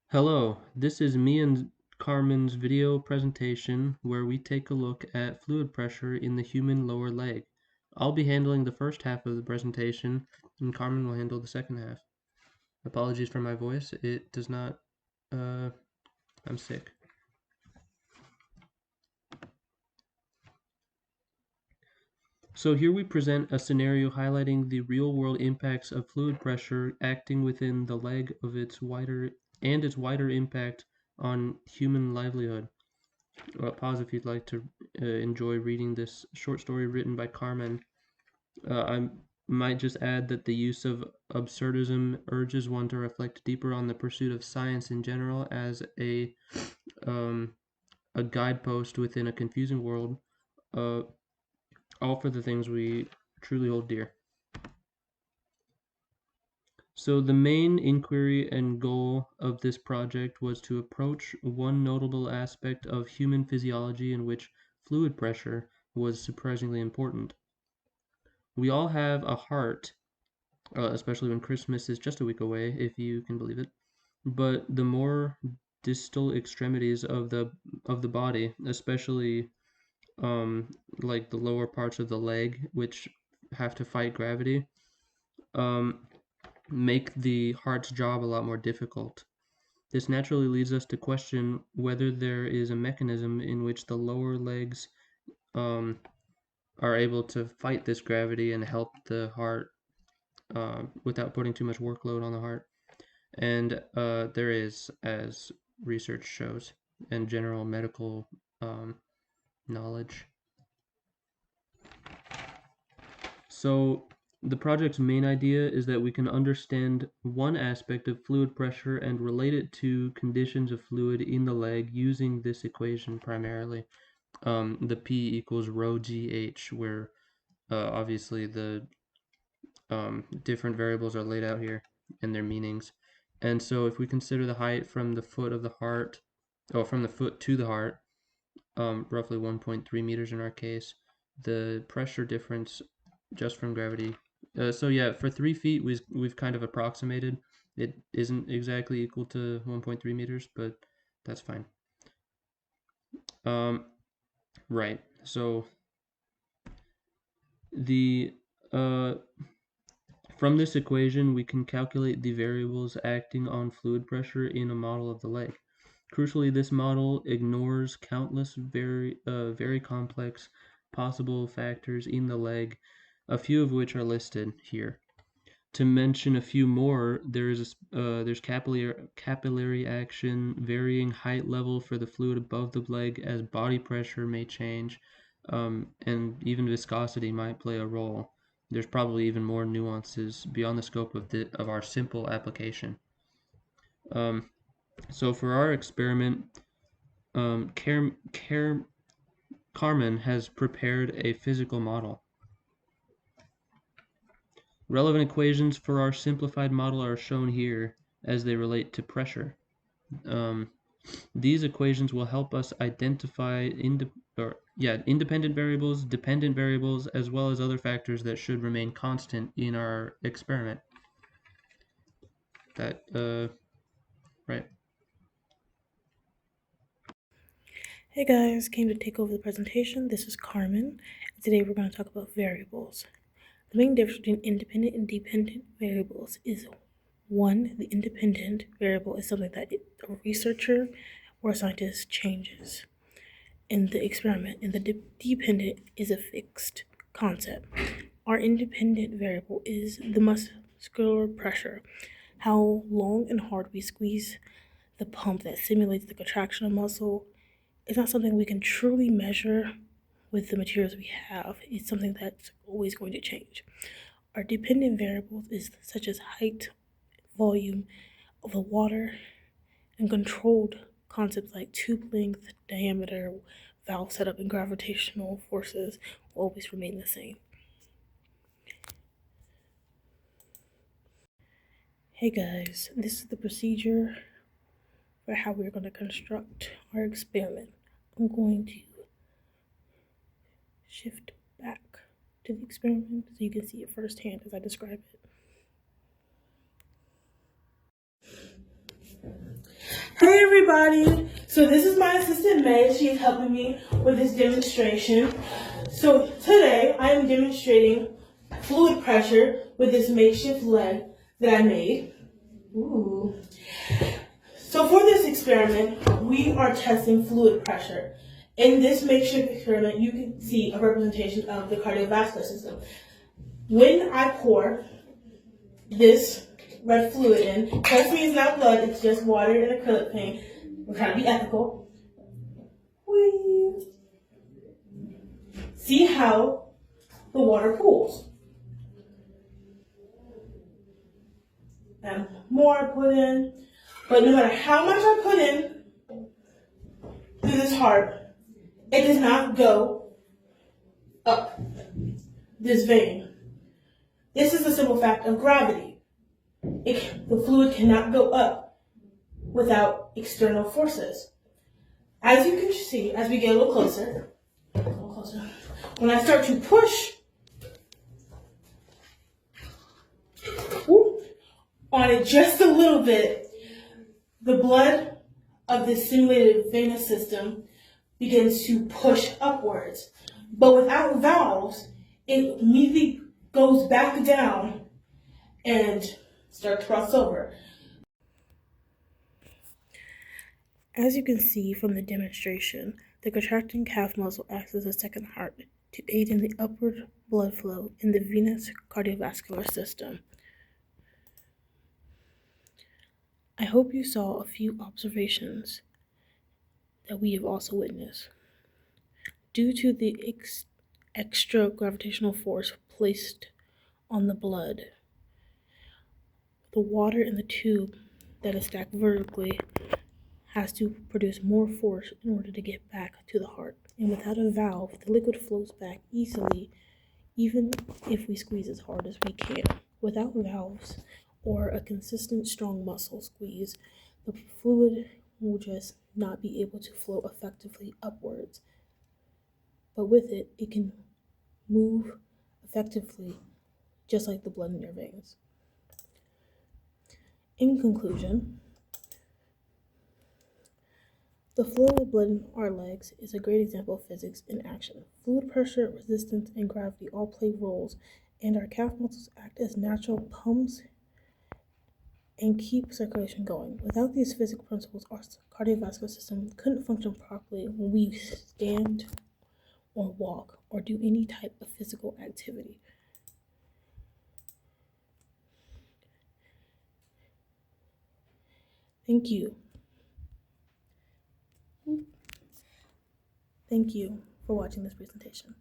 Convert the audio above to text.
Hello, this is me and Carmen's video presentation where we take a look at fluid pressure in the human lower leg. I'll be handling the first half of the presentation and Carmen will handle the second half. Apologies for my voice, it does not, I'm sick. So here we present a scenario highlighting the real-world impacts of fluid pressure acting within the leg of its wider impact on human livelihood. Pause if you'd like to enjoy reading this short story written by Carmen. I might just add that the use of absurdism urges one to reflect deeper on the pursuit of science in general as um, a guidepost within a confusing world, uh, all for the things we truly hold dear. So the main inquiry and goal of this project was to approach one notable aspect of human physiology in which fluid pressure was surprisingly important. We all have a heart, especially when Christmas is just a week away, if you can believe it. But the more distal extremities of the body, especially like the lower parts of the leg, which have to fight gravity, um, make the heart's job a lot more difficult. This naturally leads us to question whether there is a mechanism in which the lower legs um, are able to fight this gravity and help the heart without putting too much workload on the heart. And there is, as research shows, and general medical knowledge. So the project's main idea is that we can understand one aspect of fluid pressure and relate it to conditions of fluid in the leg using this equation primarily. The P equals rho GH, where obviously the different variables are laid out here and their meanings. And so if we consider the height from the foot of the heart, or from the foot to the heart, roughly 1.3 meters in our case, the pressure difference just from gravity. So yeah, for 3 feet, we've kind of approximated. It isn't exactly equal to 1.3 meters, but that's fine. Right. So the from this equation, we can calculate the variables acting on fluid pressure in a model of the leg. Crucially, this model ignores countless very complex possible factors in the leg, a few of which are listed here. To mention a few more, there's capillary action, varying height level for the fluid above the leg as body pressure may change, and even viscosity might play a role. There's probably even more nuances beyond the scope of our simple application. So for our experiment, Carmen has prepared a physical model. Relevant equations for our simplified model are shown here as they relate to pressure. These equations will help us identify independent variables, dependent variables, as well as other factors that should remain constant in our experiment. Right. Hey guys, came to take over the presentation. This is Carmen, and today we're going to talk about variables. The main difference between independent and dependent variables is one, the independent variable is something that a researcher or a scientist changes in the experiment, and the dependent is a fixed concept. Our independent variable is the muscular pressure, how long and hard we squeeze the pump that simulates the contraction of muscle. It's not something we can truly measure with the materials we have. It's something that's always going to change. Our dependent variables is such as height, volume of the water, and controlled concepts like tube length, diameter, valve setup, and gravitational forces will always remain the same. Hey guys, this is the procedure for how we're going to construct our experiment. I'm going to shift back to the experiment so you can see it firsthand as I describe it. Hey everybody! So this is my assistant May. She's helping me with this demonstration. So today I am demonstrating fluid pressure with this makeshift leg that I made. Ooh. So for this experiment, we are testing fluid pressure. In this makeshift experiment, you can see a representation of the cardiovascular system. When I pour this red fluid in, trust me, it's not blood, it's just water and acrylic paint. We're trying to be ethical. Whee! See how the water pools. And more I put in, but no matter how much I put in through this heart, it does not go up this vein. This is the simple fact of gravity. The fluid cannot go up without external forces. As you can see, as we get a little closer, when I start to push on it just a little bit, the blood of this simulated venous system begins to push upwards. But without valves, it immediately goes back down and starts to cross over. As you can see from the demonstration, the contracting calf muscle acts as a second heart to aid in the upward blood flow in the venous cardiovascular system. I hope you saw a few observations that we have also witnessed. Due to the extra gravitational force placed on the blood, the water in the tube that is stacked vertically has to produce more force in order to get back to the heart. And without a valve, the liquid flows back easily, even if we squeeze as hard as we can. Without valves or a consistent strong muscle squeeze, the fluid will just not be able to flow effectively upwards. But with it, it can move effectively, just like the blood in your veins. In conclusion, the flow of blood in our legs is a great example of physics in action. Fluid pressure, resistance, and gravity all play roles, and our calf muscles act as natural pumps and keep circulation going. Without these physical principles, our cardiovascular system couldn't function properly when we stand or walk or do any type of physical activity. Thank you. Thank you for watching this presentation.